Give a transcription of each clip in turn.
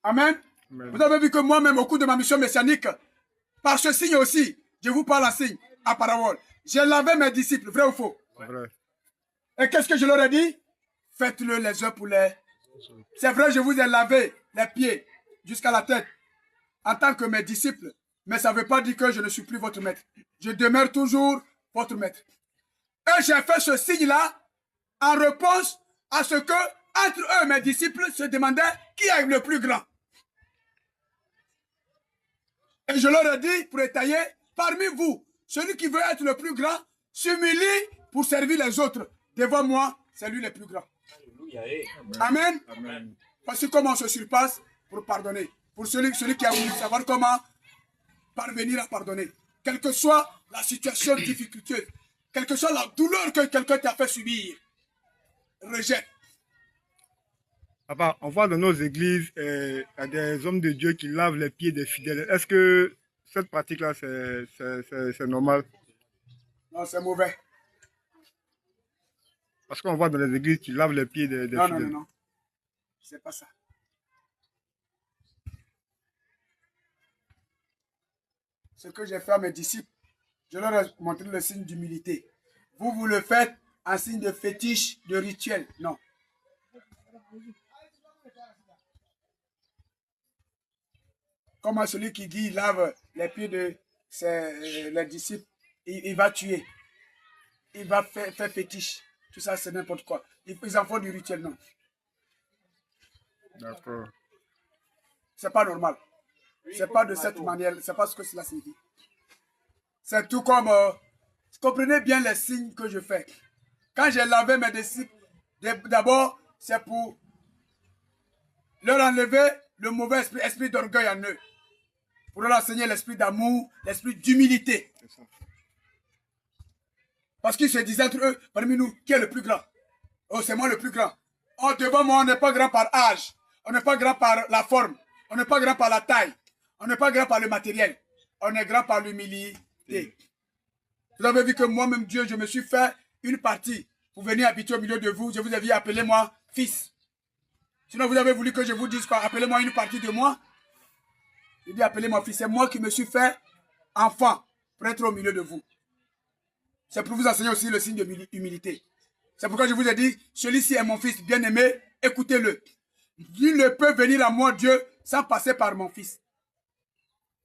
Amen. Amen. Vous avez vu que moi-même, au cours de ma mission messianique, par ce signe aussi, je vous parle en signe, à parabole. J'ai lavé mes disciples, vrai ou faux? Vrai. Et qu'est-ce que je leur ai dit? Faites-le les uns pour les... C'est vrai, je vous ai lavé les pieds jusqu'à la tête en tant que mes disciples. Mais ça ne veut pas dire que je ne suis plus votre maître. Je demeure toujours votre maître. Et j'ai fait ce signe-là en réponse à ce que, entre eux, mes disciples se demandaient qui est le plus grand. Et je leur ai dit, pour étayer, parmi vous, celui qui veut être le plus grand, s'humilie pour servir les autres. Devant moi, c'est lui le plus grand. Amen. Amen. Parce que comment on se surpasse pour pardonner. Pour celui qui a voulu savoir comment parvenir à pardonner. Quelle que soit la situation difficultueuse, quelle que soit la douleur que quelqu'un t'a fait subir, rejette. Papa, on voit dans nos églises, il y a des hommes de Dieu qui lavent les pieds des fidèles. Est-ce que cette pratique-là, c'est normal? Non, c'est mauvais. Parce qu'on voit dans les églises qui lavent les pieds des Non, fidèles. non. C'est pas ça. Ce que j'ai fait à mes disciples, je leur ai montré le signe d'humilité. Vous le faites en signe de fétiche, de rituel. Non. Comment celui qui lave les pieds de les disciples, il va tuer. Il va faire fétiche. Tout ça, c'est n'importe quoi. Ils en font du rituel, non. D'accord. C'est pas normal. C'est pas de cette manière. C'est pas ce que cela signifie. C'est tout comme... comprenez bien les signes que je fais. Quand j'ai lavé mes disciples, d'abord, c'est pour leur enlever le mauvais esprit d'orgueil en eux. Pour leur enseigner l'esprit d'amour, l'esprit d'humilité. Parce qu'ils se disaient entre eux, parmi nous, qui est le plus grand? Oh, c'est moi le plus grand. Oh, devant moi, on n'est pas grand par âge. On n'est pas grand par la forme. On n'est pas grand par la taille. On n'est pas grand par le matériel. On est grand par l'humilité. Vous avez vu que moi-même, Dieu, je me suis fait une partie pour venir habiter au milieu de vous. Je vous ai dit, appelez-moi fils. Sinon, vous avez voulu que je vous dise quoi? Appelez-moi une partie de moi. Je dis, appelez-moi fils. C'est moi qui me suis fait enfant pour être au milieu de vous. C'est pour vous enseigner aussi le signe de humilité. C'est pourquoi je vous ai dit, celui-ci est mon fils bien-aimé, écoutez-le. Nul ne peut venir à moi, Dieu, sans passer par mon fils.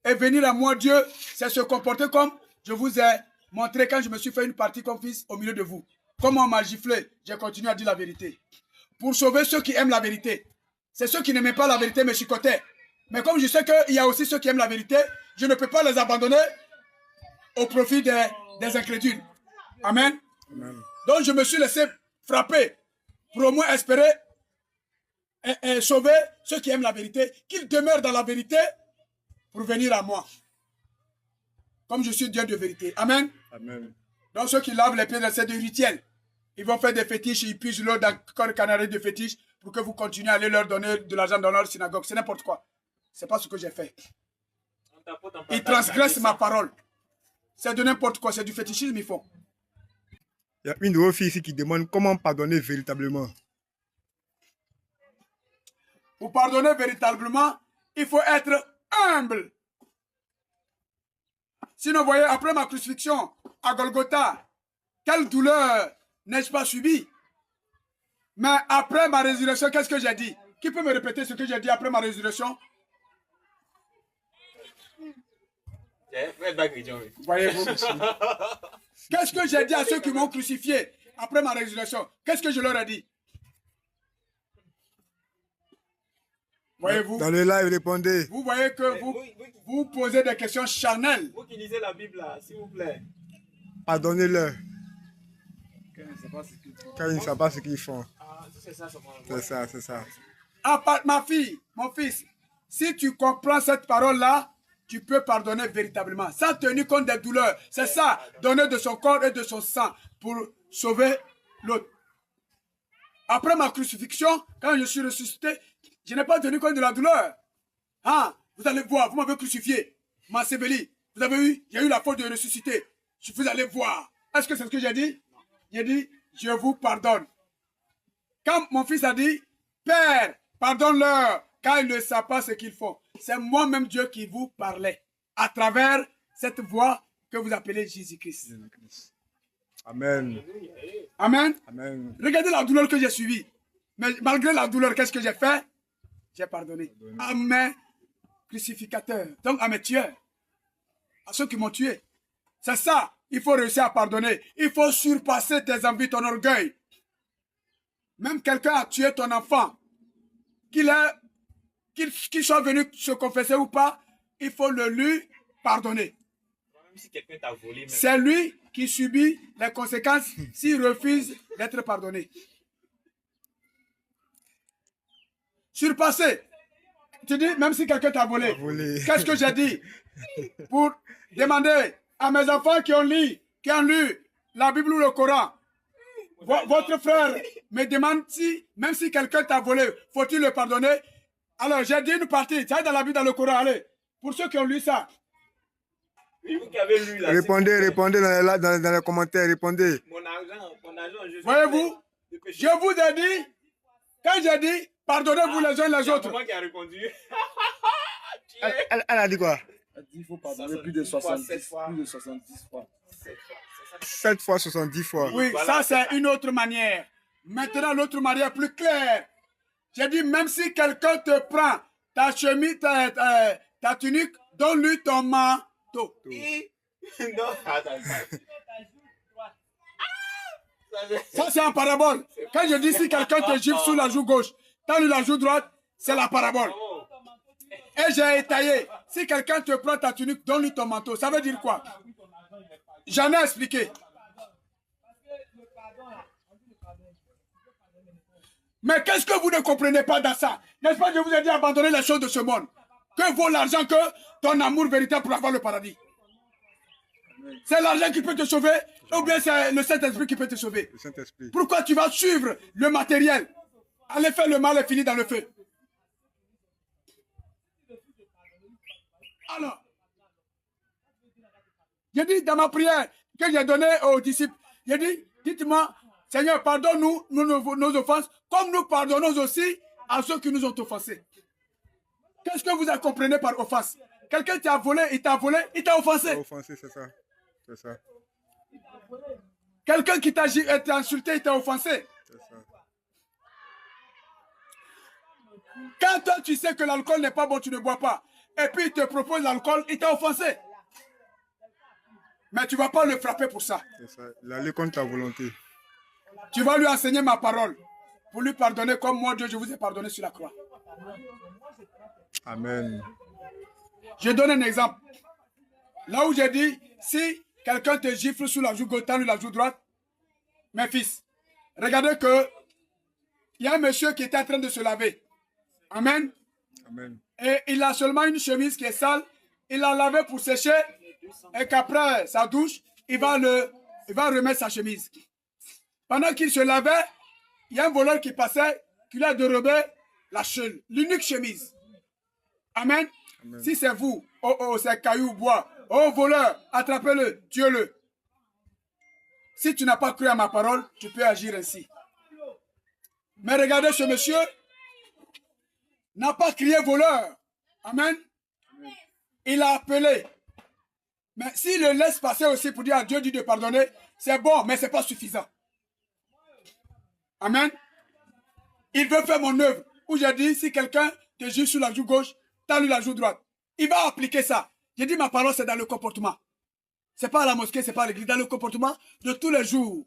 Et venir à moi, Dieu, c'est se comporter comme je vous ai montré quand je me suis fait une partie comme fils au milieu de vous. Comment on m'a giflé, j'ai continué à dire la vérité. Pour sauver ceux qui aiment la vérité. C'est ceux qui n'aimaient pas la vérité, mais chicotaient. Mais comme je sais qu'il y a aussi ceux qui aiment la vérité, je ne peux pas les abandonner au profit des incrédules. Amen. Amen. Donc je me suis laissé frapper pour au moins espérer et sauver ceux qui aiment la vérité, qu'ils demeurent dans la vérité pour venir à moi. Comme je suis Dieu de vérité. Amen. Amen. Donc ceux qui lavent les pieds, c'est du rituel. Ils vont faire des fétiches, ils puissent l'eau dans le corps canari de fétiches pour que vous continuez à aller leur donner de l'argent dans leur synagogue. C'est n'importe quoi. C'est pas ce que j'ai fait. Ils transgressent ma parole. C'est de n'importe quoi, c'est du fétichisme, ils font. Il y a une de vos filles ici qui demande comment pardonner véritablement. Pour pardonner véritablement, il faut être humble. Sinon, vous voyez, après ma crucifixion à Golgotha, quelle douleur n'ai-je pas subi? Mais après ma résurrection, qu'est-ce que j'ai dit? Qui peut me répéter ce que j'ai dit après ma résurrection? Voyez-vous? Qu'est-ce que j'ai dit à ceux qui m'ont crucifié après ma résurrection? Qu'est-ce que je leur ai dit? Voyez-vous? Dans le live, répondez. Vous voyez que vous posez des questions charnelles. Vous qui lisez la Bible là, s'il vous plaît. Pardonnez-leur. Car ils ne savent pas ce qu'ils Car ils ne savent pas ce qu'ils font. font. C'est ça, c'est ça. Ma fille, mon fils, si tu comprends cette parole-là, tu peux pardonner véritablement, sans tenir compte des douleurs. C'est ça, donner de son corps et de son sang pour sauver l'autre. Après ma crucifixion, quand je suis ressuscité, je n'ai pas tenu compte de la douleur. Ah, vous allez voir, vous m'avez crucifié, m'enseveli. Vous avez eu, j'ai eu la faute de ressusciter. Vous allez voir. Est-ce que c'est ce que j'ai dit? J'ai dit, je vous pardonne. Quand mon fils a dit, Père, pardonne-leur, car ils ne savent pas ce qu'ils font. C'est moi-même Dieu qui vous parlait à travers cette voix que vous appelez Jésus-Christ. Amen. Amen. Amen. Regardez la douleur que j'ai subie. Mais malgré la douleur, qu'est-ce que j'ai fait? J'ai pardonné à mes crucificateurs, donc à mes tueurs, à ceux qui m'ont tué. C'est ça, il faut réussir à pardonner. Il faut surpasser tes envies, ton orgueil. Même quelqu'un a tué ton enfant, qu'il soit venu se confesser ou pas, il faut le lui pardonner. Si quelqu'un t'a volé, c'est lui qui subit les conséquences s'il refuse d'être pardonné. Surpasser. Tu dis, même si quelqu'un t'a volé, qu'est-ce que j'ai dit? Pour demander à mes enfants qui ont lu la Bible ou le Coran, votre frère me demande si, même si quelqu'un t'a volé, faut-il le pardonner? Alors, j'ai dit une partie, ça est dans la Bible, dans le Coran, allez, pour ceux qui ont lu ça. vous qui avez lu là. Répondez dans les commentaires, répondez. Mon argent, je voyez-vous, je vous ai dit, quand j'ai dit, pardonnez-vous les uns les autres. C'est moi qui a répondu. Elle a dit quoi? Elle dit qu'il faut pardonner plus de 70 fois. 7 fois 70 fois. Oui, voilà, ça c'est une autre manière. Maintenant, l'autre manière plus claire. J'ai dit, même si quelqu'un te prend ta chemise, ta tunique, donne-lui ton manteau. Non, attends. Ça c'est en parabole. Quand je dis si quelqu'un te gifle sous la joue gauche, tends-lui la joue droite, c'est la parabole. Et j'ai étayé. Si quelqu'un te prend ta tunique, donne-lui ton manteau. Ça veut dire quoi? J'en ai expliqué. Mais qu'est-ce que vous ne comprenez pas dans ça? N'est-ce pas que je vous ai dit abandonner les choses de ce monde? Que vaut l'argent que ton amour véritable pour avoir le paradis? C'est l'argent qui peut te sauver ou bien c'est le Saint-Esprit qui peut te sauver? Le Saint-Esprit. Pourquoi tu vas suivre le matériel? Allez faire le mal et finir dans le feu. Alors, j'ai dit dans ma prière que j'ai donnée aux disciples, j'ai dit, dites-moi, Seigneur, pardonne-nous nos offenses, comme nous pardonnons aussi à ceux qui nous ont offensés. Qu'est-ce que vous comprenez par offense? Quelqu'un t'a volé, il t'a offensé. Il t'a offensé, c'est ça. C'est ça. Quelqu'un qui t'a insulté, il t'a offensé. C'est ça. Quand toi, tu sais que l'alcool n'est pas bon, tu ne bois pas. Et puis, il te propose l'alcool, il t'a offensé. Mais tu ne vas pas le frapper pour ça. C'est ça. Il allait contre ta volonté. Tu vas lui enseigner ma parole. Pour lui pardonner comme moi, Dieu, je vous ai pardonné sur la croix. Amen. Je donne un exemple. Là où j'ai dit, si quelqu'un te gifle sous la joue gauche, tends-lui la joue droite. Mes fils, regardez que il y a un monsieur qui était en train de se laver. Amen. Amen. Et il a seulement une chemise qui est sale. Il l'a lavé pour sécher. Et qu'après sa douche, il va remettre sa chemise. Pendant qu'il se lavait, il y a un voleur qui passait, qui lui a dérobé l'unique chemise. Amen. Amen. Si c'est vous, c'est caillou bois. Oh voleur, attrapez-le, tuez-le. Si tu n'as pas cru à ma parole, tu peux agir ainsi. Mais regardez, ce monsieur n'a pas crié voleur. Amen. Il a appelé. Mais s'il le laisse passer aussi pour dire à Dieu de pardonner, c'est bon, mais ce n'est pas suffisant. Amen. Il veut faire mon œuvre. Où j'ai dit, si quelqu'un te juge sur la joue gauche, tends-lui la joue droite. Il va appliquer ça. J'ai dit, ma parole, c'est dans le comportement. Ce n'est pas à la mosquée, ce n'est pas à l'église, dans le comportement de tous les jours.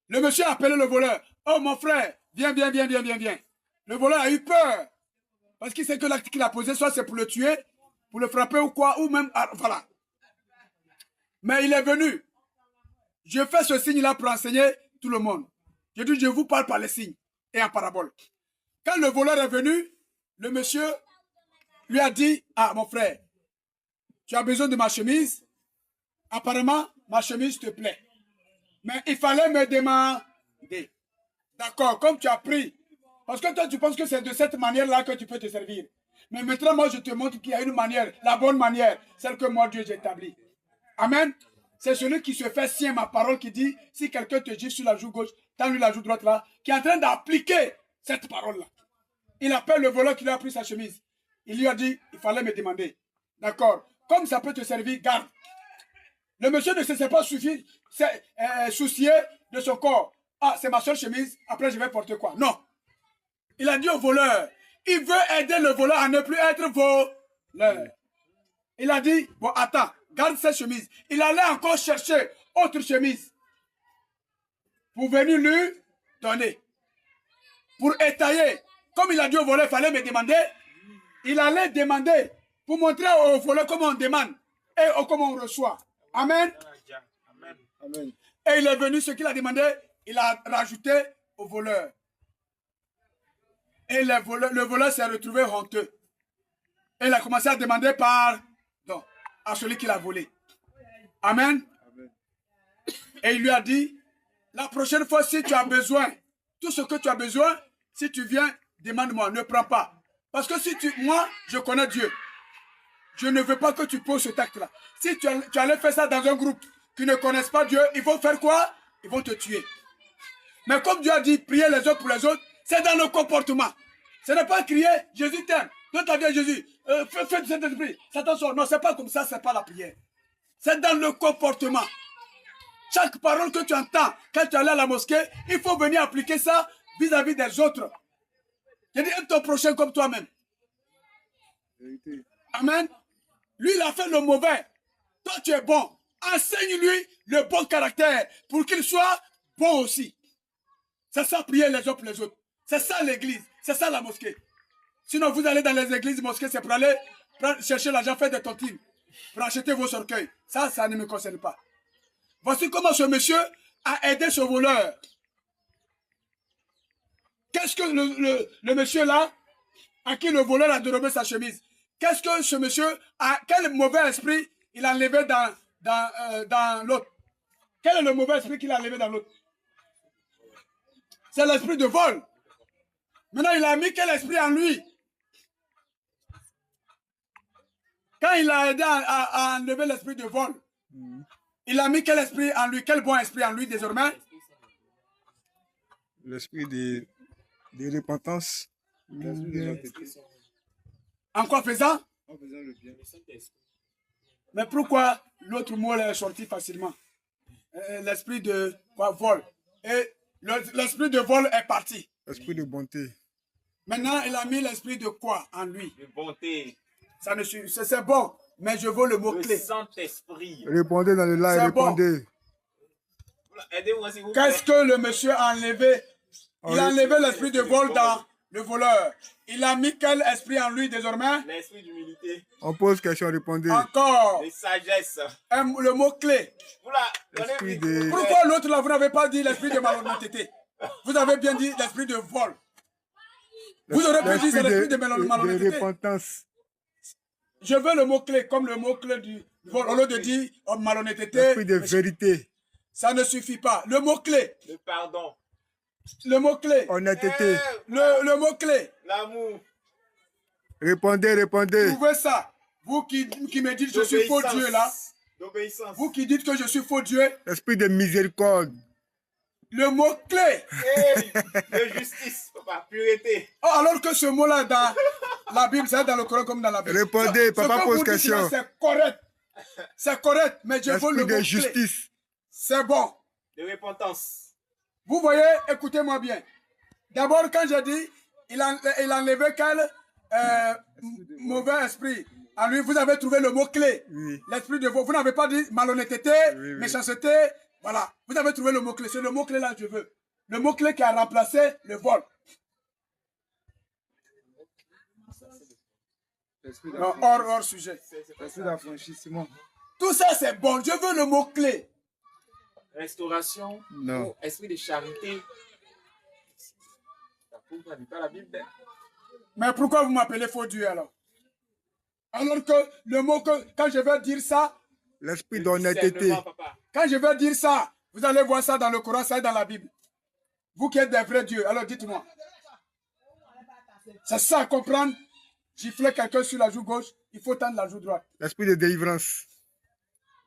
Le monsieur a appelé le voleur. Oh, mon frère, viens. Le voleur a eu peur. Parce qu'il sait que l'acte qu'il a posé, soit c'est pour le tuer, pour le frapper ou quoi, ou même, voilà. Mais il est venu. Je fais ce signe-là pour enseigner tout le monde. Je dis, je vous parle par les signes et en parabole. Quand le voleur est venu, le monsieur lui a dit, ah, mon frère, tu as besoin de ma chemise? Apparemment, ma chemise te plaît. Mais il fallait me demander. D'accord, comme tu as pris. Parce que toi, tu penses que c'est de cette manière-là que tu peux te servir. Mais maintenant, moi, je te montre qu'il y a une manière, la bonne manière, celle que moi, Dieu, j'ai établie. Amen. C'est celui qui se fait sien ma parole qui dit, si quelqu'un te dit sur la joue gauche, tends-lui la joue droite là, qui est en train d'appliquer cette parole-là. Il appelle le voleur qui lui a pris sa chemise. Il lui a dit, il fallait me demander. D'accord. Comme ça peut te servir, garde. Le monsieur ne se sait pas soucier de son corps. Ah, c'est ma seule chemise, après je vais porter quoi? Non. Il a dit au voleur, il veut aider le voleur à ne plus être voleur. Il a dit, bon, attends, garde cette chemise. Il allait encore chercher autre chemise pour venir lui donner. Pour étayer. Comme il a dit au voleur, il fallait me demander. Il allait demander pour montrer au voleur comment on demande et comment on reçoit. Amen. Amen. Et il est venu, ce qu'il a demandé, il a rajouté au voleur. Et le voleur s'est retrouvé honteux. Et il a commencé à demander pardon à celui qui l'a volé. Amen. Amen. Et il lui a dit, la prochaine fois, si tu as besoin, tout ce que tu as besoin, si tu viens, demande-moi, ne prends pas. Parce que si moi, je connais Dieu. Je ne veux pas que tu poses cet acte-là. Si tu allais faire ça dans un groupe qui ne connaissent pas Dieu, ils vont faire quoi? Ils vont te tuer. Mais comme Dieu a dit, priez les uns pour les autres, c'est dans le comportement. Ce n'est pas crier, Jésus t'aime. Donne ta vie à Jésus. Fais du Saint-Esprit. Satan sort. Non, c'est pas comme ça, c'est pas la prière. C'est dans le comportement. Chaque parole que tu entends quand tu allais à la mosquée, il faut venir appliquer ça vis-à-vis des autres. Il dit, aime ton prochain comme toi-même. Amen. Lui, il a fait le mauvais. Toi, tu es bon. Enseigne-lui le bon caractère pour qu'il soit bon aussi. C'est ça, prier les uns pour les autres. C'est ça l'église. C'est ça la mosquée. Sinon, vous allez dans les églises, mosquées, c'est pour aller chercher l'argent, faire des tontines, pour acheter vos cercueils. Ça ne me concerne pas. Voici comment ce monsieur a aidé ce voleur. Qu'est-ce que le monsieur là, à qui le voleur a dérobé sa chemise, qu'est-ce que ce monsieur a, quel mauvais esprit il a enlevé dans l'autre? Quel est le mauvais esprit qu'il a enlevé dans l'autre? C'est l'esprit de vol. Maintenant, il a mis quel esprit en lui? Quand il a aidé à enlever l'esprit de vol, il a mis quel esprit en lui? Quel bon esprit en lui désormais? L'esprit de repentance. En quoi faisant? En faisant le bien. Mais pourquoi l'autre mot est sorti facilement? L'esprit de quoi? Vol. Et l'esprit de vol est parti. L'esprit de bonté. Maintenant, il a mis l'esprit de quoi en lui? De bonté. Ça ne suffit. C'est bon, mais je veux le Le mot-clé. Saint-Esprit. Répondez dans le là et C'est bon. répondez. Aidez-moi s'il vous plaît. Qu'est-ce que le monsieur a enlevé? Il a enlevé l'esprit de vol dans le voleur. Il a mis quel esprit en lui désormais? L'esprit d'humilité. On pose question, répondez. Encore. De sagesse. Le mot-clé. Vous la L'esprit donnez de- Pourquoi l'autre là, vous n'avez pas dit l'esprit de malhonnêteté? Vous avez bien dit l'esprit de vol. Vous aurez pu dire c'est l'esprit de malhonnêteté. repentance. Je veux le mot-clé, comme le mot-clé du vol. Au lieu de dire malhonnêteté, L'esprit de vérité. ça ne suffit pas. Le mot-clé. le pardon. Le mot-clé. Honnêteté. Le mot-clé. L'amour. Répondez, répondez. Trouvez ça. Vous qui me dites je suis faux Dieu là. D'obéissance. Vous qui dites que je suis faux Dieu. L'esprit de miséricorde. Le mot-clé. Hey, de justice, papa, pureté. Oh, alors que ce mot-là dans la Bible, c'est dans le Coran comme dans la Bible. Répondez, papa Ce que pose vous dites question. là, c'est correct. C'est correct, mais je veux L'esprit le de mot-clé. justice. C'est bon. De repentance. Vous voyez, écoutez-moi bien. D'abord, quand j'ai dit, il a enlevé quel mauvais esprit en lui, vous avez trouvé le mot-clé. Oui. L'esprit de vous n'avez pas dit malhonnêteté, Oui, oui. méchanceté. Voilà, vous avez trouvé le mot-clé. C'est le mot-clé là que je veux. Le mot-clé qui a remplacé le vol. L'esprit Non, hors sujet. d'affranchissement. Tout ça, c'est bon. Je veux le mot-clé. Restauration. Non. Oh, esprit de charité. Ça prouve pas la Bible. Mais pourquoi vous m'appelez faux Dieu alors? Alors que le mot que, quand je vais dire ça, L'esprit d'honnêteté. Discernement, papa. quand je vais dire ça, vous allez voir ça dans le Coran, ça est dans la Bible. Vous qui êtes des vrais dieux, alors dites-moi. C'est ça à comprendre. Gifler quelqu'un sur la joue gauche, il faut tendre la joue droite. L'esprit de délivrance.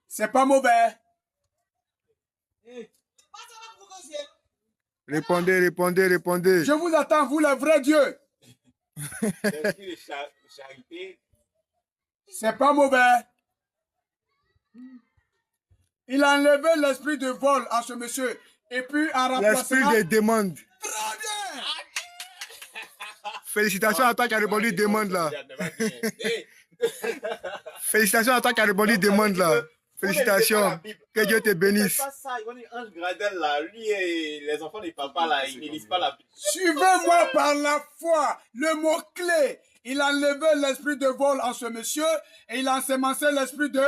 C'est pas mauvais. Répondez, répondez, répondez. Je vous attends, vous les vrais dieux. L'esprit de charité. C'est pas mauvais. Il a enlevé l'esprit de vol à ce monsieur. Et puis en remplacement... L'esprit de demande. Très bien. Félicitations à toi qui a répondu demande là. Hey, Félicitations à toi qui a répondu demande là. Félicitations. Que Dieu te bénisse. C'est pas ça, ils vont dire Ange Gradel là, lui et les enfants des papas là, ils ne lisent pas la Bible. Suivez-moi par la foi. Le mot-clé. Il a enlevé l'esprit de vol en ce monsieur et il a ensemencé l'esprit de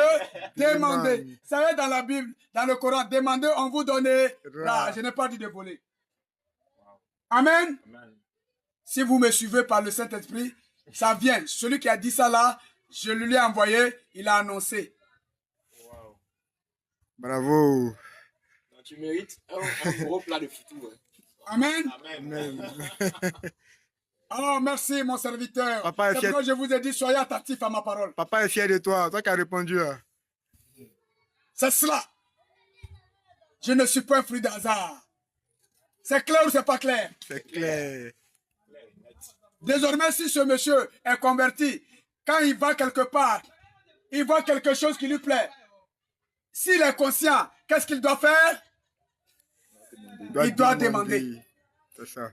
demander. Ça y est dans la Bible, dans le Coran, demandez, on vous donnera. Je n'ai pas dit de voler. Amen. Amen. Si vous me suivez par le Saint-Esprit, ça vient. Celui qui a dit ça là, je lui ai envoyé, il a annoncé. Wow. Bravo. Donc, tu mérites un gros plat de foutou. Hein. Amen. Amen. Oh, merci mon serviteur. Papa est C'est fier. pourquoi je vous ai dit, soyez attentifs à ma parole. Papa est fier de toi. Toi qui as répondu là. C'est cela. Je ne suis pas un fruit d'hasard. C'est clair ou c'est pas clair? C'est clair. Désormais, si ce monsieur est converti, quand il va quelque part, il voit quelque chose qui lui plaît. S'il est conscient, qu'est-ce qu'il doit faire? Il doit demander. C'est ça.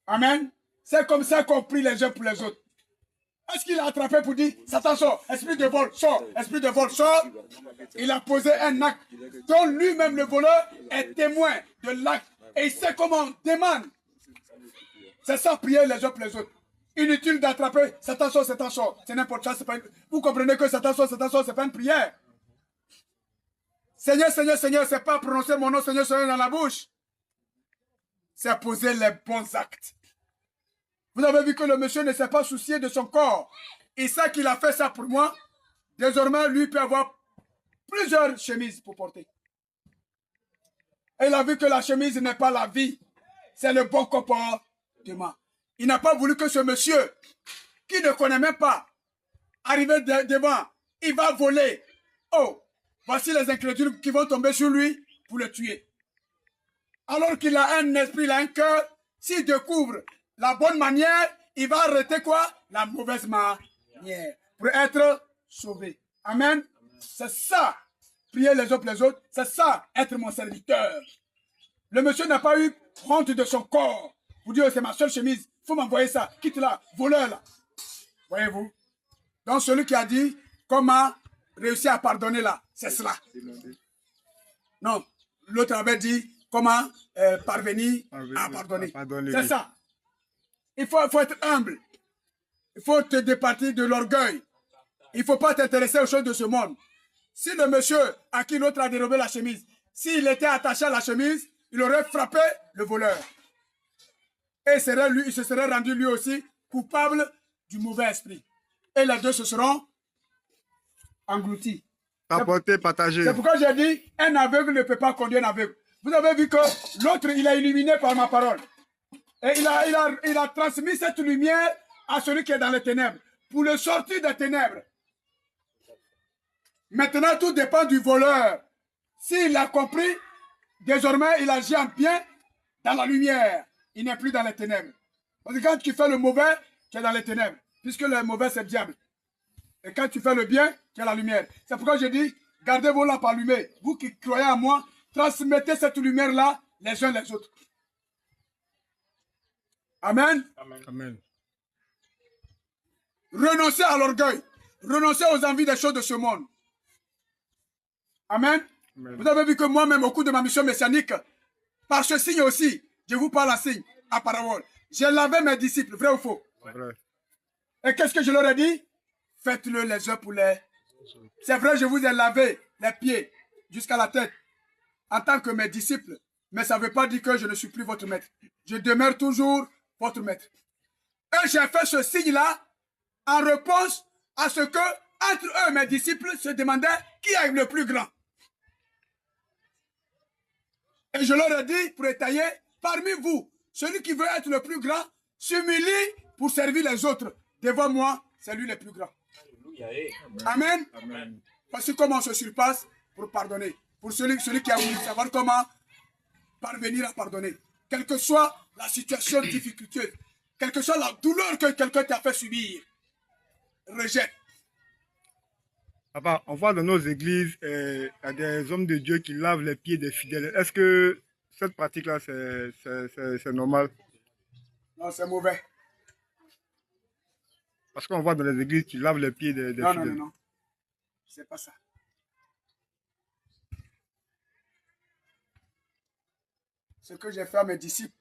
Amen. C'est comme ça qu'on prie les uns pour les autres. Est-ce qu'il a attrapé pour dire, Satan sort, esprit de vol, sort, esprit de vol, sort? Il a posé un acte dont lui-même, le voleur, est témoin de l'acte. Et il sait comment on demande. C'est ça, prier les uns pour les autres. Inutile d'attraper, Satan sort, Satan sort. C'est n'importe quoi. Pas une... Vous comprenez que Satan sort, c'est pas une prière. Seigneur, Seigneur, Seigneur, c'est pas prononcer mon nom, Seigneur, Seigneur dans la bouche. C'est poser les bons actes. Vous avez vu que le monsieur ne s'est pas soucié de son corps. Il sait qu'il a fait ça pour moi. Désormais, lui peut avoir plusieurs chemises pour porter. Et il a vu que la chemise n'est pas la vie. C'est le bon comportement. Il n'a pas voulu que ce monsieur, qui ne connaît même pas, arrive devant, il va voler. Oh, voici les incrédules qui vont tomber sur lui pour le tuer. Alors qu'il a un esprit, il a un cœur, s'il découvre la bonne manière, il va arrêter quoi? La mauvaise manière. Pour être sauvé. Amen. C'est ça. Prier les uns pour les autres. C'est ça, être mon serviteur. Le monsieur n'a pas eu honte de son corps. Vous dites, oh, c'est ma seule chemise. Il faut m'envoyer ça. Quitte là. Voleur là. Voyez-vous? Donc celui qui a dit, comment réussir à pardonner là? C'est cela. Non. L'autre avait dit, comment parvenir à pardonner. C'est ça. Il faut être humble. Il faut te départir de l'orgueil. Il ne faut pas t'intéresser aux choses de ce monde. Si le monsieur à qui l'autre a dérobé la chemise, s'il était attaché à la chemise, il aurait frappé le voleur. Et il se serait rendu lui aussi coupable du mauvais esprit. Et les deux se seront engloutis. Apporter, partager. C'est pourquoi j'ai dit, un aveugle ne peut pas conduire un aveugle. Vous avez vu que l'autre, il a illuminé par ma parole. Et il a transmis cette lumière à celui qui est dans les ténèbres, pour le sortir des ténèbres. Maintenant, tout dépend du voleur. S'il a compris, désormais, il agit en bien dans la lumière. Il n'est plus dans les ténèbres. Parce que quand tu fais le mauvais, tu es dans les ténèbres. Puisque le mauvais, c'est le diable. Et quand tu fais le bien, tu es la lumière. C'est pourquoi je dis, gardez vos lampes allumées. Vous qui croyez en moi, transmettez cette lumière-là les uns les autres. Amen. Amen. Renoncez à l'orgueil. Renoncez aux envies des choses de ce monde. Amen. Amen. Vous avez vu que moi-même, au cours de ma mission messianique, par ce signe aussi, je vous parle en signe, à parole. J'ai lavé mes disciples, vrai ou faux? Vrai. Et qu'est-ce que je leur ai dit? Faites-le les uns pour les... C'est vrai, je vous ai lavé les pieds jusqu'à la tête en tant que mes disciples. Mais ça ne veut pas dire que je ne suis plus votre maître. Je demeure toujours votre maître. Et j'ai fait ce signe-là en réponse à ce que, entre eux, mes disciples se demandaient qui est le plus grand. Et je leur ai dit, pour étayer, parmi vous, celui qui veut être le plus grand, s'humilie pour servir les autres. Devant moi, c'est lui le plus grand. Amen. Amen. Parce que comment on se surpasse pour pardonner. Pour celui qui a voulu savoir comment parvenir à pardonner. Quelle que soit la situation difficultueuse. quelle que soit la douleur que quelqu'un t'a fait subir, rejette. Papa, on voit dans nos églises, il y a des hommes de Dieu qui lavent les pieds des fidèles. Est-ce que cette pratique-là, c'est normal? Non, c'est mauvais. Parce qu'on voit dans les églises qui lavent les pieds des Non, fidèles. non, non, non. C'est pas ça. Ce que j'ai fait à mes disciples,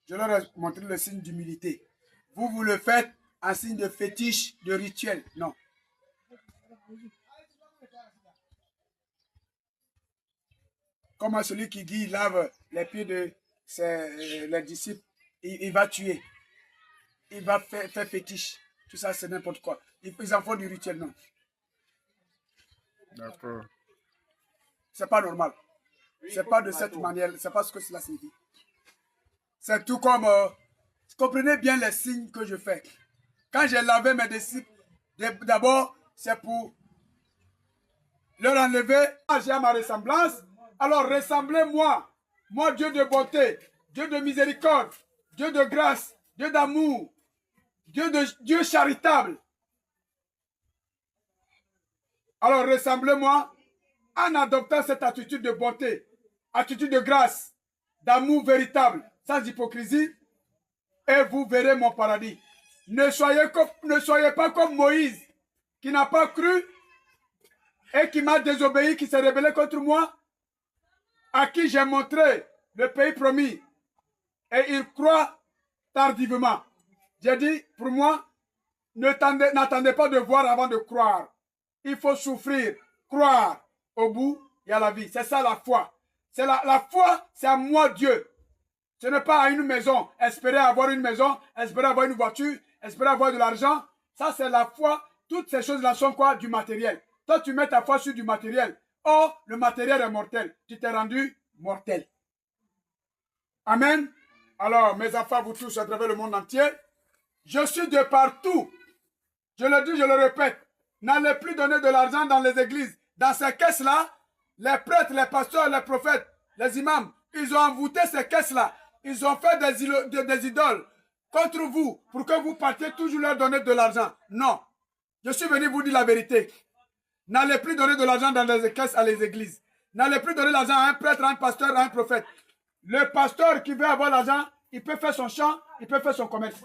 je leur ai montré le signe d'humilité. Vous, vous le faites en signe de fétiche, de rituel. Non. Comment celui qui dit lave les pieds de les disciples, il va tuer. Il va faire fétiche. Tout ça, c'est n'importe quoi. Ils en font du rituel, non. D'accord. C'est pas normal. C'est pas de cette manière. C'est pas ce que cela signifie. C'est tout comme... comprenez bien les signes que je fais. Quand j'ai lavé mes disciples, d'abord, c'est pour leur enlever. J'ai ma ressemblance. Alors, ressemblez-moi. Moi, Dieu de bonté, Dieu de miséricorde, Dieu de grâce, Dieu d'amour, Dieu charitable. Alors, ressemblez-moi en adoptant cette attitude de bonté, attitude de grâce, d'amour véritable, sans hypocrisie, et vous verrez mon paradis. Ne soyez pas comme Moïse, qui n'a pas cru et qui m'a désobéi, qui s'est rebellé contre moi, à qui j'ai montré le pays promis, et il croit tardivement. J'ai dit, pour moi, n'attendez pas de voir avant de croire. Il faut souffrir, croire. Au bout, il y a la vie. C'est ça la foi. C'est la foi, c'est à moi Dieu. Ce n'est pas à une maison. Espérer avoir une maison, espérer avoir une voiture, espérer avoir de l'argent. Ça, c'est la foi. Toutes ces choses-là sont quoi? Du matériel. Toi, tu mets ta foi sur du matériel. Or, le matériel est mortel. Tu t'es rendu mortel. Amen. Alors, mes enfants, vous tous à travers le monde entier, je suis de partout. Je le dis, je le répète. N'allez plus donner de l'argent dans les églises. Dans ces caisses-là, les prêtres, les pasteurs, les prophètes, les imams, ils ont envoûté ces caisses-là. Ils ont fait des idoles contre vous pour que vous partiez toujours leur donner de l'argent. Non. Je suis venu vous dire la vérité. N'allez plus donner de l'argent dans les caisses à les églises. N'allez plus donner l'argent à un prêtre, à un pasteur, à un prophète. Le pasteur qui veut avoir l'argent, il peut faire son champ, il peut faire son commerce.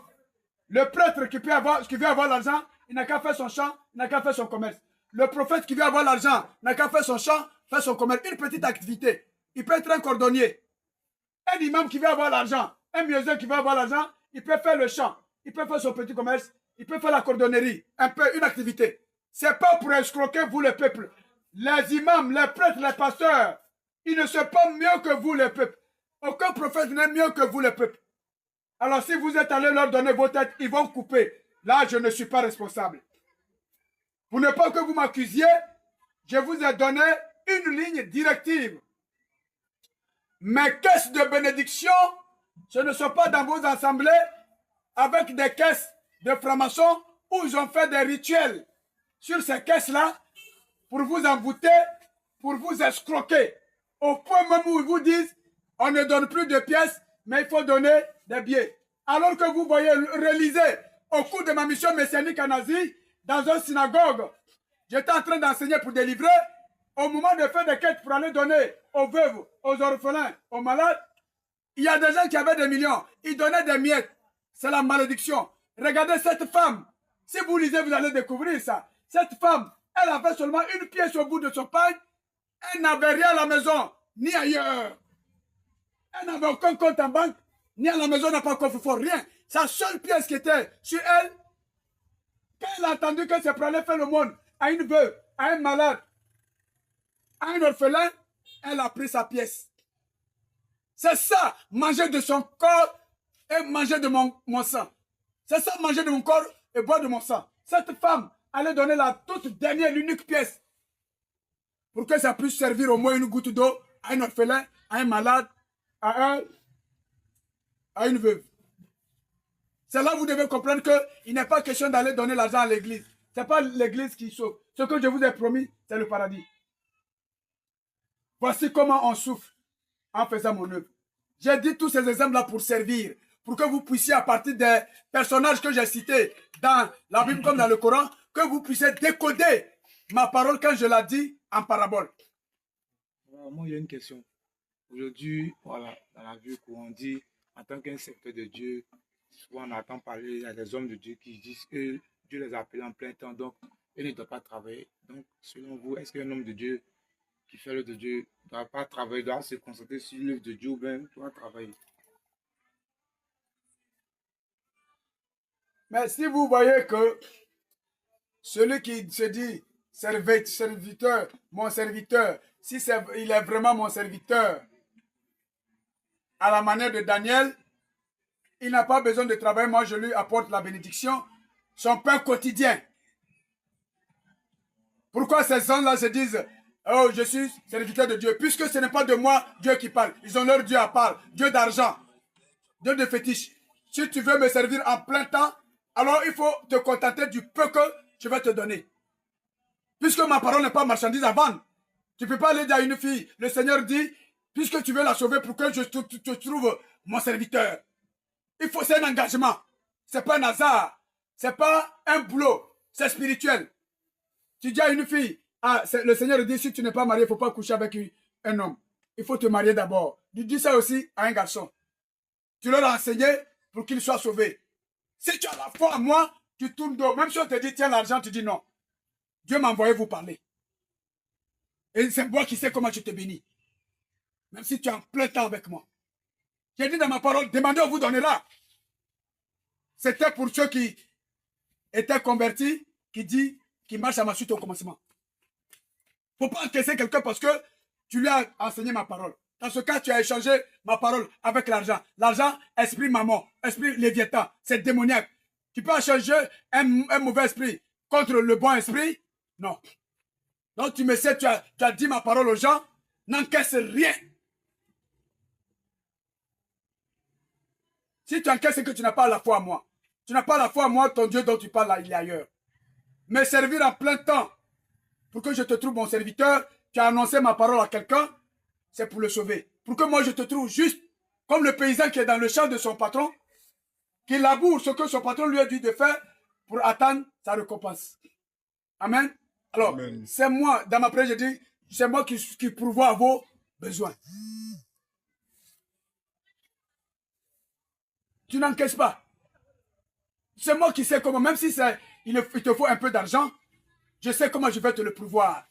Le prêtre qui veut avoir l'argent, il n'a qu'à faire son champ, il n'a qu'à faire son commerce. Le prophète qui veut avoir l'argent n'a qu'à faire son champ, faire son commerce. Une petite activité. Il peut être un cordonnier. Un imam qui veut avoir l'argent, un muezzin qui veut avoir l'argent, il peut faire le champ, il peut faire son petit commerce, il peut faire la cordonnerie, une activité. C'est pas pour escroquer vous le peuple. Les imams, les prêtres, les pasteurs, ils ne sont pas mieux que vous le peuple. Aucun prophète n'est mieux que vous le peuple. Alors si vous êtes allé leur donner vos têtes, ils vont couper. Là, je ne suis pas responsable. Pour ne pas que vous m'accusiez, je vous ai donné une ligne directive. Mes caisses de bénédiction, ce ne sont pas dans vos assemblées avec des caisses de francs-maçons où ils ont fait des rituels sur ces caisses-là pour vous envoûter, pour vous escroquer. Au point même où ils vous disent, on ne donne plus de pièces, mais il faut donner des billets. Alors que vous voyez, relisez, au cours de ma mission messianique en Asie, dans une synagogue, j'étais en train d'enseigner pour délivrer. Au moment de faire des quêtes pour aller donner aux veuves, aux orphelins, aux malades, il y a des gens qui avaient des millions. Ils donnaient des miettes. C'est la malédiction. Regardez cette femme. Si vous lisez, vous allez découvrir ça. Cette femme, elle avait seulement une pièce au bout de son pagne. Elle n'avait rien à la maison, ni ailleurs. Elle n'avait aucun compte en banque, ni à la maison, n'a pas coffre fort, rien. Sa seule pièce qui était sur elle, quand elle a entendu que c'est pour aller faire le monde à une veuve, à un malade, à un orphelin, elle a pris sa pièce. C'est ça, manger de son corps et manger de mon sang. C'est ça, manger de mon corps et boire de mon sang. Cette femme allait donner la toute dernière, l'unique pièce pour que ça puisse servir au moins une goutte d'eau à un orphelin, à un malade, à une veuve. C'est là que vous devez comprendre qu'il n'est pas question d'aller donner l'argent à l'église. Ce n'est pas l'église qui sauve. Ce que je vous ai promis, c'est le paradis. Voici comment on souffre en faisant mon œuvre. J'ai dit tous ces exemples-là pour servir, pour que vous puissiez, à partir des personnages que j'ai cités dans la Bible comme dans le Coran, que vous puissiez décoder ma parole quand je la dis en parabole. Moi, il y a une question. Aujourd'hui, voilà, dans la vie où on dit, en tant qu'un serviteur de Dieu, souvent on entend parler, il y a des hommes de Dieu qui disent que Dieu les a appelés en plein temps, donc ils ne doivent pas travailler. Donc, selon vous, est-ce qu'un homme de Dieu qui fait l'œuvre de Dieu ne doit pas travailler, doit se concentrer sur l'œuvre de Dieu ou bien doit travailler? Mais si vous voyez que celui qui se dit serviteur, mon serviteur, si il est vraiment mon serviteur, à la manière de Daniel, il n'a pas besoin de travailler. Moi, je lui apporte la bénédiction, son pain quotidien. Pourquoi ces gens-là se disent, oh, je suis serviteur de Dieu, puisque ce n'est pas de moi Dieu qui parle. Ils ont leur Dieu à part, Dieu d'argent, Dieu de fétiche. Si tu veux me servir en plein temps, alors il faut te contenter du peu que je vais te donner. Puisque ma parole n'est pas marchandise à vendre. Tu ne peux pas aller dire à une fille, le Seigneur dit, puisque tu veux la sauver, pour que je te trouve mon serviteur. C'est un engagement. Ce n'est pas un hasard. Ce n'est pas un boulot. C'est spirituel. Tu dis à une fille, ah, le Seigneur dit, si tu n'es pas marié, il ne faut pas coucher avec un homme. Il faut te marier d'abord. Tu dis ça aussi à un garçon. Tu leur as enseigné pour qu'il soit sauvé. Si tu as la foi en moi, tu tournes dos. Même si on te dit, tiens l'argent, tu dis non. Dieu m'a envoyé vous parler. Et c'est moi qui sais comment je te bénis. Même si tu es en plein temps avec moi. J'ai dit dans ma parole, demandez, on vous donnera. C'était pour ceux qui étaient convertis, qui marchent à ma suite au commencement. Il ne faut pas encaisser quelqu'un parce que tu lui as enseigné ma parole. Dans ce cas, tu as échangé ma parole avec l'argent. L'argent, esprit maman, esprit léviathan, c'est démoniaque. Tu peux échanger un mauvais esprit contre le bon esprit? Non. Donc tu me sais, tu as dit ma parole aux gens, n'encaisse rien. Si tu encaisses, c'est que tu n'as pas la foi en moi. Tu n'as pas la foi en moi, ton Dieu dont tu parles là, il est ailleurs. Mais servir en plein temps, pour que je te trouve mon serviteur, tu as annoncé ma parole à quelqu'un, c'est pour le sauver. Pour que moi je te trouve juste, comme le paysan qui est dans le champ de son patron, qui laboure ce que son patron lui a dit de faire pour attendre sa récompense. Amen. Alors, c'est moi, dans ma prière, je dis, c'est moi qui pourvois à vos besoins. Tu n'encaisses pas. C'est moi qui sais comment, même si il te faut un peu d'argent, je sais comment je vais te le pourvoir.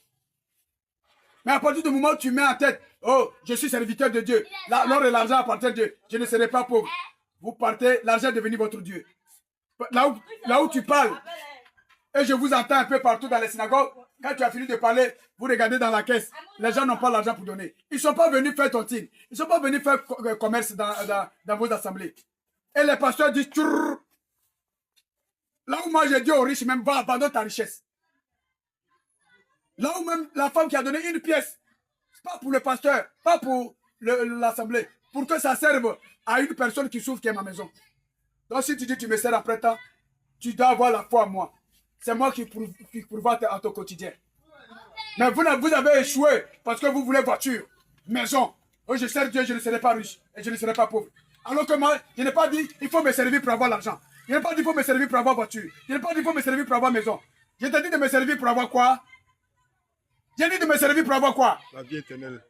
Mais à partir du moment où tu mets en tête, oh, je suis serviteur de Dieu, l'or et l'argent appartiennent à Dieu, je ne serai pas pauvre. Vous partez, l'argent est devenu votre Dieu. Là où tu parles, et je vous entends un peu partout dans les synagogues, quand tu as fini de parler, vous regardez dans la caisse, les gens n'ont pas l'argent pour donner. Ils ne sont pas venus faire tontine, ils ne sont pas venus faire commerce dans vos assemblées. Et les pasteurs disent, tchurr. Là où moi j'ai dit aux riches, même va abandonner ta richesse. Là où même la femme qui a donné une pièce, c'est pas pour le pasteur, pas pour l'assemblée, pour que ça serve à une personne qui souffre qui est ma maison. Donc si tu dis tu me sers après temps, tu dois avoir la foi en moi. C'est moi qui pourvois à ton quotidien. Mais vous avez échoué parce que vous voulez voiture, maison. Oh, je sers Dieu, je ne serai pas riche et je ne serai pas pauvre. Alors que moi, je n'ai pas dit il faut me servir pour avoir l'argent. Je n'ai pas dit il faut me servir pour avoir voiture. Je n'ai pas dit il faut me servir pour avoir maison. Je t'ai dit de me servir pour avoir quoi? J'ai dit de me servir pour avoir quoi? La vie éternelle.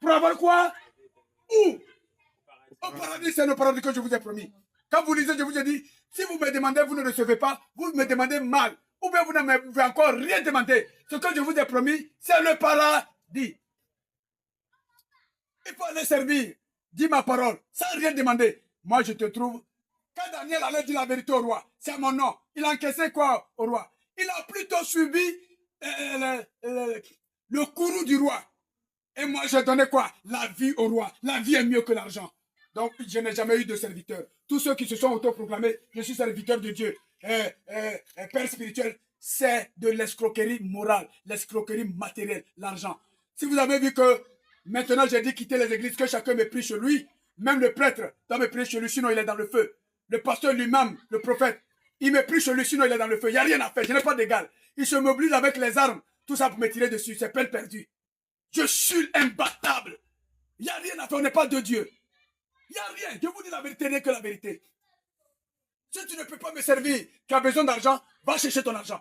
Pour avoir quoi? Où? Au paradis, c'est le paradis que je vous ai promis. Quand vous lisez, je vous ai dit, si vous me demandez, vous ne recevez pas, vous me demandez mal. Ou bien vous ne m'avez encore rien demandé. Ce que je vous ai promis, c'est le paradis. Il faut aller servir. Dis ma parole, sans rien demander. Moi, je te trouve. Quand Daniel allait dire la vérité au roi, c'est mon nom. Il a encaissé quoi au roi? Il a plutôt suivi le courroux du roi. Et moi, j'ai donné quoi? La vie au roi. La vie est mieux que l'argent. Donc, je n'ai jamais eu de serviteur. Tous ceux qui se sont autoproclamés, je suis serviteur de Dieu, père spirituel, c'est de l'escroquerie morale, l'escroquerie matérielle, l'argent. Si vous avez vu que maintenant j'ai dit quitter les églises, que chacun me prie chez lui, même le prêtre doit me prier chez lui, sinon il est dans le feu. Le pasteur lui-même, le prophète, il me prie chez lui, sinon il est dans le feu. Il n'y a rien à faire, je n'ai pas d'égal. Il se mobilise avec les armes, tout ça pour me tirer dessus, c'est peine perdue. Je suis imbattable. Il n'y a rien à faire, on n'est pas de Dieu. Il n'y a rien. Je vous dis la vérité, rien que la vérité. Si tu ne peux pas me servir, tu as besoin d'argent, va chercher ton argent.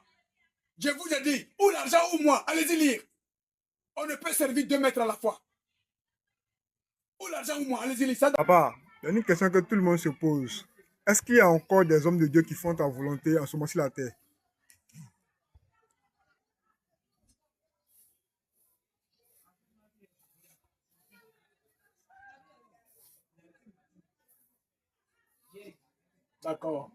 Je vous ai dit, ou l'argent ou moi, allez-y lire. On ne peut servir 2 maîtres à la fois. Ou l'argent ou moi, allez-y lire. Ça... Papa, il y a une question que tout le monde se pose. Est-ce qu'il y a encore des hommes de Dieu qui font ta volonté en ce moment sur la terre? D'accord.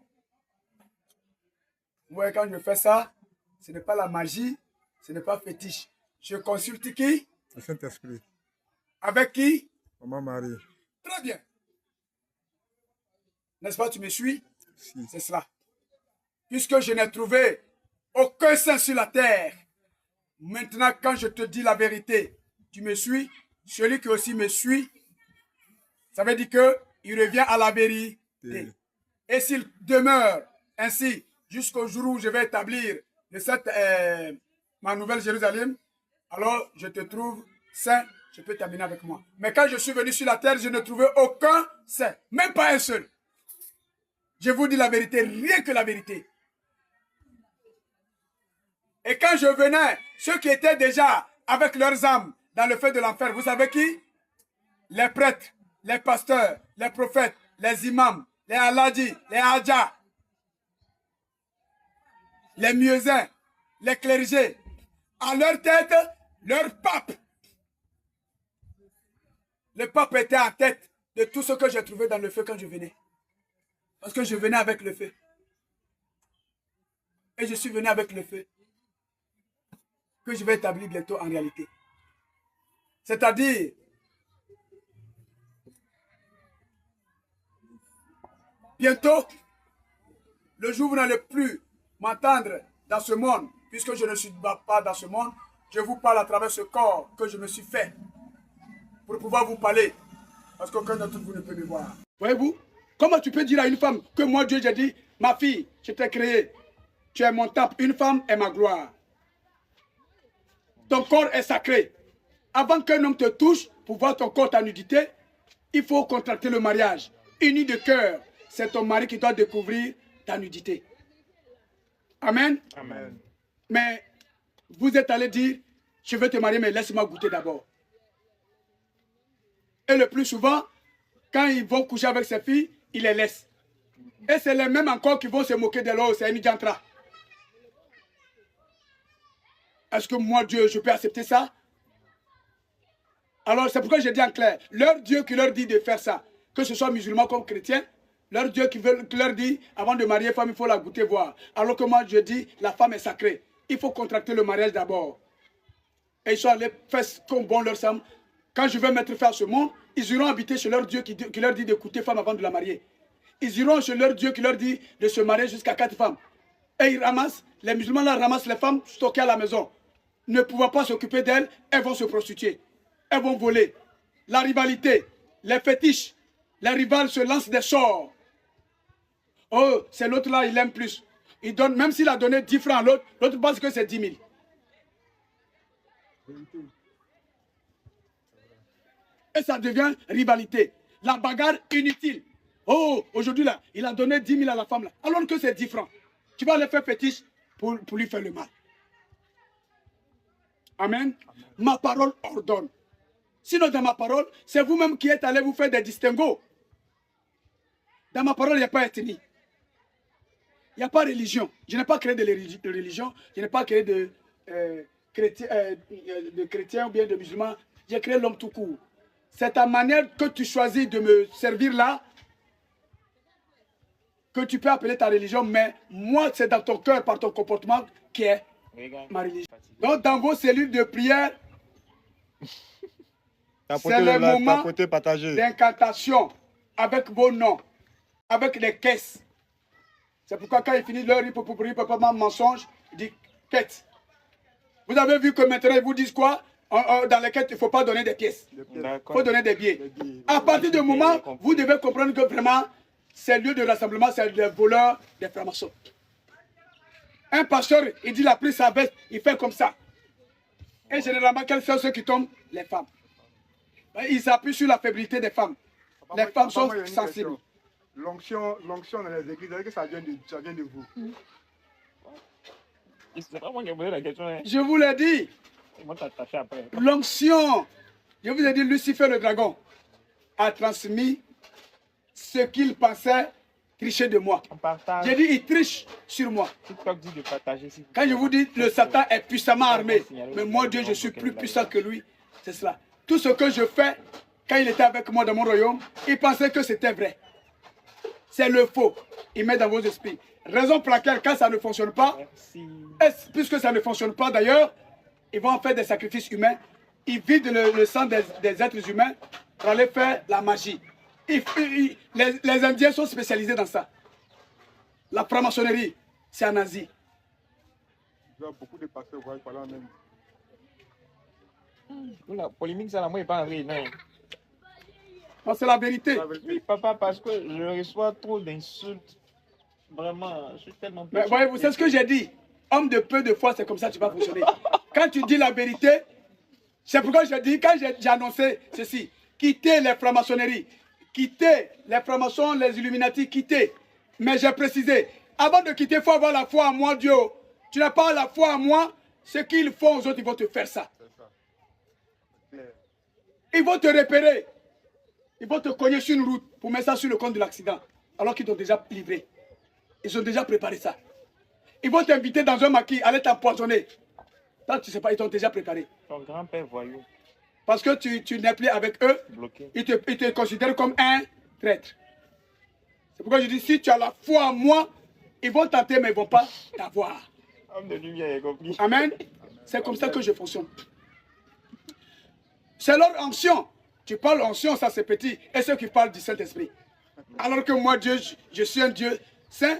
Ouais, quand je fais ça, ce n'est pas la magie, ce n'est pas fétiche. Je consulte qui? Le Saint-Esprit. Avec qui? Maman Marie. Très bien. N'est-ce pas, tu me suis? Si. C'est cela. Puisque je n'ai trouvé aucun saint sur la terre, maintenant quand je te dis la vérité, tu me suis, celui qui aussi me suit, ça veut dire qu'il revient à la vérité. Et s'il demeure ainsi jusqu'au jour où je vais établir ma nouvelle Jérusalem, alors je te trouve saint, je peux terminer avec moi. Mais quand je suis venu sur la terre, je ne trouvais aucun saint, même pas un seul. Je vous dis la vérité, rien que la vérité. Et quand je venais, ceux qui étaient déjà avec leurs âmes dans le feu de l'enfer, vous savez qui? Les prêtres, les pasteurs, les prophètes, les imams, les haladis, les hadjas, les muezzins, les clergés. À leur tête, leur pape. Le pape était en tête de tout ce que j'ai trouvé dans le feu quand je venais. Parce que je venais avec le feu. Et je suis venu avec le feu. Que je vais établir bientôt en réalité. C'est-à-dire, bientôt, le jour où vous n'allez plus m'entendre dans ce monde, puisque je ne suis pas dans ce monde, je vous parle à travers ce corps que je me suis fait pour pouvoir vous parler. Parce qu'aucun d'entre vous ne peut me voir. Voyez-vous? Comment tu peux dire à une femme que moi, Dieu, j'ai dit, ma fille, je t'ai créé, tu es mon temple, une femme est ma gloire. Ton corps est sacré. Avant qu'un homme te touche, pour voir ton corps, ta nudité, il faut contracter le mariage. Uni de cœur, c'est ton mari qui doit découvrir ta nudité. Amen. Amen. Mais vous êtes allé dire, je veux te marier, mais laisse-moi goûter d'abord. Et le plus souvent, quand ils vont coucher avec ses filles, ils les laissent. Et c'est les mêmes encore qui vont se moquer de l'eau, c'est une diantra. Est-ce que moi, Dieu, je peux accepter ça? Alors, c'est pourquoi je dis en clair, leur Dieu qui leur dit de faire ça, que ce soit musulman comme chrétien, leur Dieu qui leur dit, avant de marier femme, il faut la goûter, voir. Alors que moi, je dis, la femme est sacrée. Il faut contracter le mariage d'abord. Et ils sont allés faire comme bon leur semble. Quand je vais mettre fin à ce monde, ils iront habiter chez leur Dieu qui leur dit d'écouter femme avant de la marier. Ils iront chez leur Dieu qui leur dit de se marier jusqu'à 4 femmes. Et ils ramassent, les musulmans là ramassent les femmes stockées à la maison. Ne pouvant pas s'occuper d'elles, elles vont se prostituer. Elles vont voler. La rivalité, les fétiches, les rivales se lancent des sorts. Oh, c'est l'autre là, il aime plus. Il donne, même s'il a donné 10 francs à l'autre, l'autre pense que c'est 10 000. Et ça devient rivalité. La bagarre inutile. Oh, aujourd'hui là, il a donné 10 000 à la femme là, alors que c'est 10 francs. Tu vas aller faire fétiche pour lui faire le mal. Amen. Amen. Ma parole ordonne. Sinon, dans ma parole, c'est vous-même qui êtes allé vous faire des distinguos. Dans ma parole, il n'y a pas ethnie. Il n'y a pas religion. Je n'ai pas créé de religion. Je n'ai pas créé de chrétiens ou bien de musulmans. J'ai créé l'homme tout court. C'est ta manière que tu choisis de me servir là que tu peux appeler ta religion. Mais moi, c'est dans ton cœur, par ton comportement, qui est ma religion. Donc, dans vos cellules de prière, c'est le moment d'incantation avec vos noms, avec les caisses. C'est pourquoi quand ils finissent leur mensonge, ils disent quête. Vous avez vu que maintenant ils vous disent quoi? Dans les quêtes, il ne faut pas donner des pièces. Il faut donner des billets. À partir du moment, vous devez comprendre que vraiment, ces lieux de rassemblement, c'est des voleurs, des francs-maçons. Un pasteur, il dit la prise sa veste, il fait comme ça. Et généralement, quels sont ceux qui tombent? Les femmes. Ils s'appuient sur la faiblité des femmes. Les femmes sont Papa, moi, j'ai une sensibles. question. L'onction dans les églises, est-ce que ça vient de vous? C'est pas moi qui ai posé la question. Hein. Je vous l'ai dit. Comment t'attacher après? L'onction, je vous ai dit, Lucifer le dragon a transmis ce qu'il pensait tricher de moi. On partage. J'ai dit, il triche sur moi. TikTok dit de partager. Si Quand je vous dis, le Satan est puissamment armé, mais moi, Dieu, je suis plus puissant que lui. C'est cela. Tout ce que je fais, quand il était avec moi dans mon royaume, il pensait que c'était vrai. C'est le faux. Il met dans vos esprits. Raison pour laquelle, quand ça ne fonctionne pas, merci. puisque ça ne fonctionne pas d'ailleurs, ils vont faire des sacrifices humains. Ils vident le sang des êtres humains pour aller faire la magie. Les Indiens sont spécialisés dans ça. La franc-maçonnerie, c'est en Asie. Il y a beaucoup de pasteurs voient par là même. La polémique, ça, là, moi, il n'est pas en vrai. Non. Non, c'est la vérité. Oui, papa, parce que je reçois trop d'insultes. Vraiment, je suis tellement... Mais voyez-vous, c'est ce que j'ai dit. Homme de peu de foi, c'est comme ça que tu vas fonctionner. Quand tu dis la vérité, c'est pourquoi j'ai dit, quand j'ai annoncé ceci, quittez les francs-maçonneries, quittez les francs-maçons, les Illuminati, quittez. Mais j'ai précisé, avant de quitter, il faut avoir la foi en moi, Dieu. Tu n'as pas la foi en moi, ce qu'ils font aux autres, ils vont te faire ça. Ils vont te repérer. Ils vont te cogner sur une route pour mettre ça sur le compte de l'accident, alors qu'ils t'ont déjà livré. Ils ont déjà préparé ça. Ils vont t'inviter dans un maquis, aller t'empoisonner. Toi, tu ne sais pas, ils t'ont déjà préparé. Ton grand-père voyou. Parce que tu n'es plus avec eux, Bloqué. ils te considèrent comme un traître. C'est pourquoi je dis, si tu as la foi en moi, ils vont tenter, mais ils ne vont pas t'avoir. Homme de lumière, il a compris. Amen. C'est comme ça que je fonctionne. C'est leur onction. Tu parles onction, ça c'est petit. Et ceux qui parlent du Saint-Esprit. Alors que moi, Dieu, je suis un Dieu saint.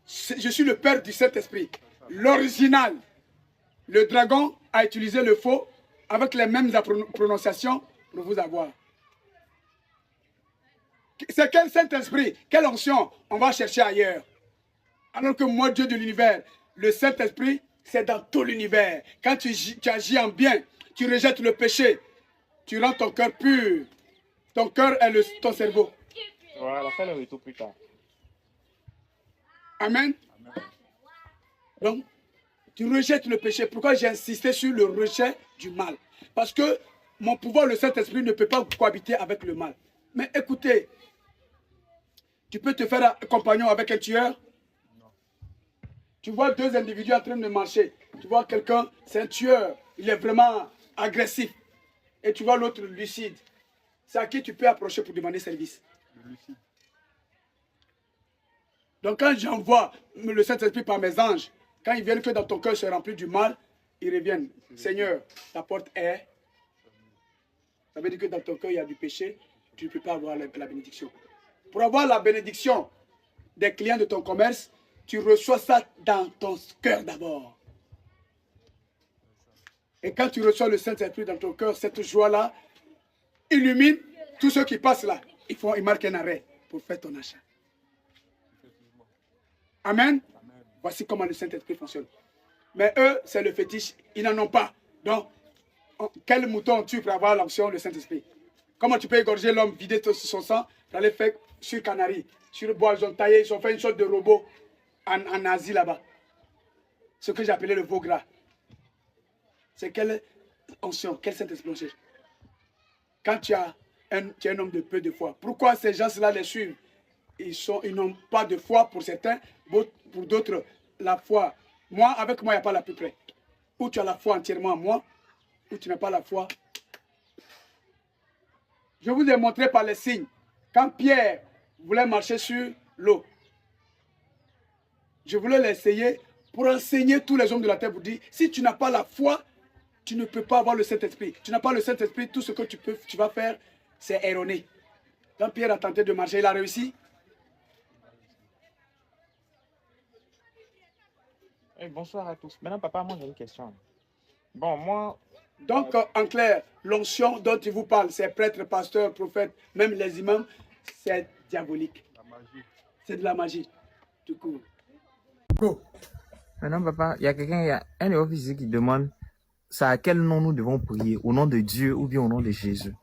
Je suis le Père du Saint-Esprit. L'original. Le dragon a utilisé le faux avec les mêmes prononciations pour vous avoir. C'est quel Saint-Esprit? Quelle onction? On va chercher ailleurs. Alors que moi, Dieu de l'univers, le Saint-Esprit, c'est dans tout l'univers. Quand tu agis en bien, tu rejettes le péché, tu rends ton cœur pur. Ton cœur est ton cerveau. Voilà, fais le retour plus tard. Amen. Donc, tu rejettes le péché. Pourquoi j'ai insisté sur le rejet du mal? Parce que mon pouvoir, le Saint-Esprit, ne peut pas cohabiter avec le mal. Mais écoutez, tu peux te faire compagnon avec un tueur. Tu vois deux individus en train de marcher. Tu vois quelqu'un, c'est un tueur. Il est vraiment agressif. Et tu vois l'autre lucide. C'est à qui tu peux approcher pour demander service. Donc quand j'envoie le Saint-Esprit par mes anges, quand ils viennent que dans ton cœur se remplit du mal, ils reviennent. Seigneur, ta porte est... Ça veut dire que dans ton cœur, il y a du péché. Tu ne peux pas avoir la bénédiction. Pour avoir la bénédiction des clients de ton commerce, tu reçois ça dans ton cœur d'abord. Et quand tu reçois le Saint-Esprit dans ton cœur, cette joie-là illumine tous ceux qui passent là. Ils marquent un arrêt pour faire ton achat. Amen. Voici comment le Saint-Esprit fonctionne. Mais eux, c'est le fétiche. Ils n'en ont pas. Donc, quel mouton tue pour avoir l'onction, le Saint-Esprit? Comment tu peux égorger l'homme, vider son sang, pour aller faire sur Canaries, sur le bois, ils ont taillé, ils ont fait une sorte de robot en Asie là-bas. Ce que j'appelais le veau gras. C'est quelle onction, quel Saint-Esprit on cherche? Quand tu es un homme de peu de foi, pourquoi ces gens-là les suivent? Ils n'ont pas de foi pour certains, pour d'autres, la foi. Moi, avec moi, il n'y a pas la plus près. Ou tu as la foi entièrement en moi, ou tu n'as pas la foi. Je vous ai montré par les signes. Quand Pierre voulait marcher sur l'eau, je voulais l'essayer pour enseigner tous les hommes de la terre. Vous dire, si tu n'as pas la foi, tu ne peux pas avoir le Saint-Esprit. Tu n'as pas le Saint-Esprit, tout ce que tu vas faire, c'est erroné. Quand Pierre a tenté de marcher, il a réussi. Hey, bonsoir à tous. Maintenant, papa, moi, j'ai une question. Bon, moi... Donc, en clair, l'onction dont tu vous parles, c'est prêtre, pasteur, prophète, même les imams, c'est diabolique. C'est de la magie, tout court. Go. Maintenant, papa, il y a un officier qui demande c'est à quel nom nous devons prier, au nom de Dieu ou bien au nom de Jésus?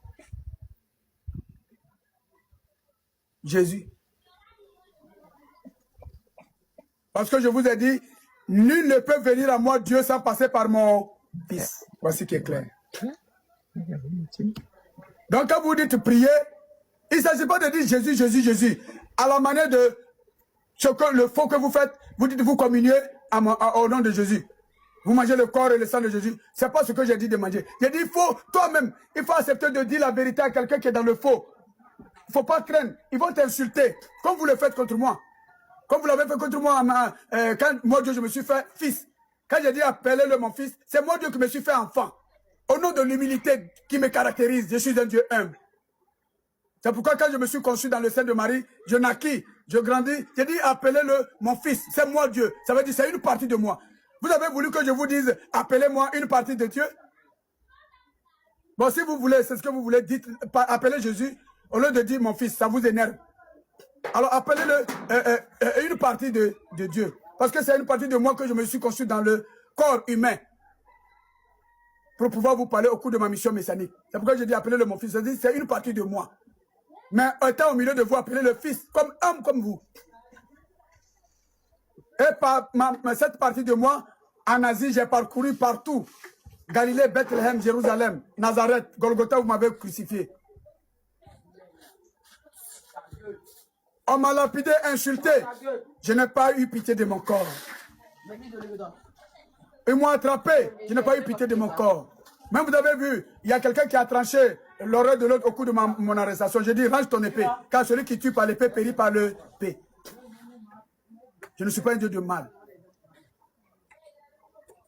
Jésus. Parce que je vous ai dit, nul ne peut venir à moi, Dieu, sans passer par mon Fils. Voici qui est clair. Donc, quand vous dites prier, il ne s'agit pas de dire Jésus, Jésus, Jésus. À la manière de ce que, le faux que vous faites, vous dites vous communiez au nom de Jésus. Vous mangez le corps et le sang de Jésus. Ce n'est pas ce que j'ai dit de manger. J'ai dit, il faut, toi-même, il faut accepter de dire la vérité à quelqu'un qui est dans le faux. Il ne faut pas craindre. Ils vont t'insulter, comme vous le faites contre moi. Comme vous l'avez fait contre moi, quand moi, Dieu, je me suis fait fils. Quand j'ai dit appelez-le mon fils, c'est moi, Dieu, qui me suis fait enfant. Au nom de l'humilité qui me caractérise, je suis un Dieu humble. C'est pourquoi quand je me suis conçu dans le sein de Marie, je naquis, je grandis, j'ai dit appelez-le mon fils. C'est moi, Dieu. Ça veut dire c'est une partie de moi. Vous avez voulu que je vous dise appelez-moi une partie de Dieu? Bon, si vous voulez, c'est ce que vous voulez, dites, appelez Jésus, au lieu de dire mon fils, ça vous énerve. Alors appelez-le une partie de Dieu. Parce que c'est une partie de moi que je me suis conçu dans le corps humain. Pour pouvoir vous parler au cours de ma mission messianique. C'est pourquoi je dis appelez-le mon fils. C'est une partie de moi. Mais étant au milieu de vous, appelez-le fils, comme homme comme vous. Et par cette partie de moi, en Asie, j'ai parcouru partout. Galilée, Bethléem, Jérusalem, Nazareth, Golgotha, vous m'avez crucifié. On m'a lapidé, insulté. Je n'ai pas eu pitié de mon corps. Ils m'ont attrapé. Je n'ai pas eu pitié de mon corps. Même vous avez vu, il y a quelqu'un qui a tranché l'oreille de l'autre au cours de mon arrestation. J'ai dit, range ton épée. Car celui qui tue par l'épée périt par l'épée. Je ne suis pas un Dieu de mal.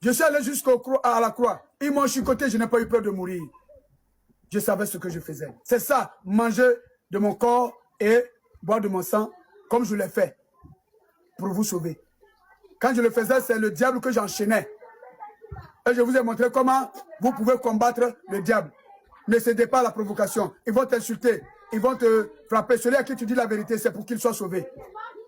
Je suis allé jusqu'à la croix. Ils m'ont chicoté, je n'ai pas eu peur de mourir. Je savais ce que je faisais. C'est ça, manger de mon corps et boire de mon sang, comme je l'ai fait, pour vous sauver. Quand je le faisais, c'est le diable que j'enchaînais. Et je vous ai montré comment vous pouvez combattre le diable. Ne cédez pas à la provocation. Ils vont t'insulter, ils vont te frapper. Celui à qui tu dis la vérité, c'est pour qu'il soit sauvé.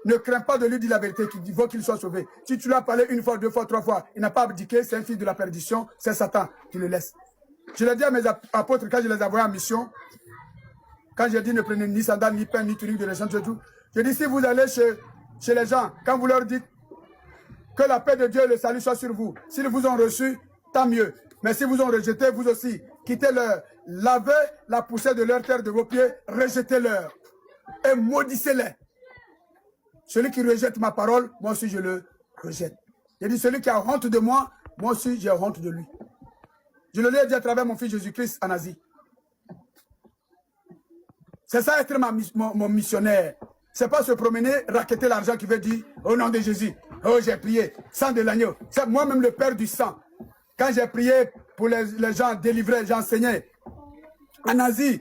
Ne crains pas de lui dire la vérité, il faut qu'il soit sauvé. Si tu lui as parlé une fois, deux fois, trois fois, il n'a pas abdiqué, c'est un fils de la perdition, c'est Satan, tu le laisses. Je l'ai dit à mes apôtres quand je les ai envoyés en mission, quand j'ai dit ne prenez ni sandales, ni pain, ni tunique de l'échange, tout. Je dis si vous allez chez les gens, quand vous leur dites que la paix de Dieu et le salut soient sur vous, s'ils vous ont reçu, tant mieux. Mais si vous ont rejeté, vous aussi, quittez-leur, lavez la poussière de leur terre de vos pieds, rejetez-leur et maudissez-les. Celui qui rejette ma parole, moi aussi je le rejette. J'ai dit celui qui a honte de moi, moi aussi j'ai honte de lui. Je le lui ai dit à travers mon fils Jésus-Christ en Asie. C'est ça être mon missionnaire. C'est pas se promener, raqueter l'argent qui veut dire au nom de Jésus. Oh, j'ai prié, sang de l'agneau. C'est moi-même le père du sang. Quand j'ai prié pour les gens délivrés, j'enseignais en Asie,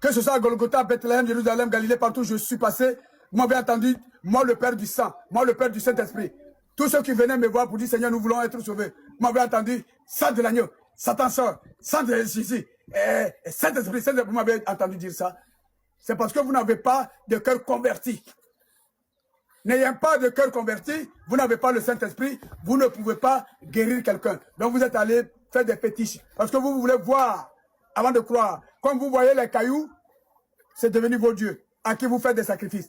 que ce soit à Golgotha, Bethléem, Jérusalem, Galilée, partout où je suis passé, vous m'avez entendu, moi le père du sang, moi le père du Saint-Esprit. Tous ceux qui venaient me voir pour dire Seigneur, nous voulons être sauvés, vous m'avez entendu, sang de l'agneau, Satan sort, sang de Jésus, Saint-Esprit, vous m'avez entendu dire ça. C'est parce que vous n'avez pas de cœur converti. N'ayant pas de cœur converti, vous n'avez pas le Saint-Esprit, vous ne pouvez pas guérir quelqu'un. Donc vous êtes allé faire des fétiches. Parce que vous voulez voir avant de croire. Comme vous voyez les cailloux, c'est devenu vos dieux, à qui vous faites des sacrifices.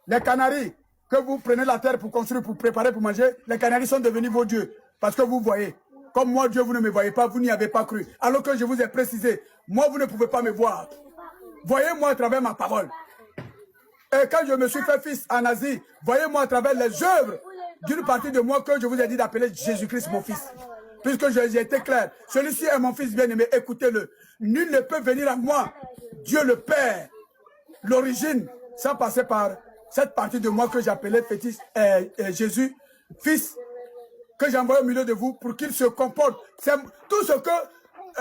Les canaris, que vous prenez la terre pour construire, pour préparer, pour manger, les canaris sont devenus vos dieux. Parce que vous voyez. Comme moi, Dieu, vous ne me voyez pas, vous n'y avez pas cru. Alors que je vous ai précisé, moi, vous ne pouvez pas me voir. Voyez-moi à travers ma parole. Et quand je me suis fait fils en Asie, voyez-moi à travers les œuvres d'une partie de moi que je vous ai dit d'appeler Jésus-Christ mon fils. Puisque j'ai été clair. Celui-ci est mon fils bien-aimé, écoutez-le. Nul ne peut venir à moi, Dieu le Père, l'origine, sans passer par cette partie de moi que j'appelais fétiche Jésus, fils, que j'envoie au milieu de vous pour qu'il se comporte. C'est tout ce que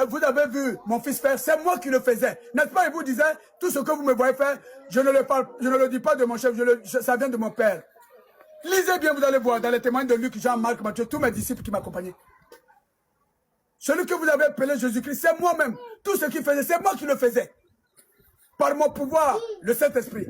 vous avez vu mon fils faire, c'est moi qui le faisais. N'est-ce pas? Il vous disait, tout ce que vous me voyez faire, je ne le dis pas de mon chef, ça vient de mon père. Lisez bien, vous allez voir, dans les témoignages de Luc, Jean, Marc, Matthieu, tous mes disciples qui m'accompagnaient. Celui que vous avez appelé Jésus-Christ, c'est moi-même. Tout ce qu'il faisait, c'est moi qui le faisais. Par mon pouvoir, le Saint-Esprit.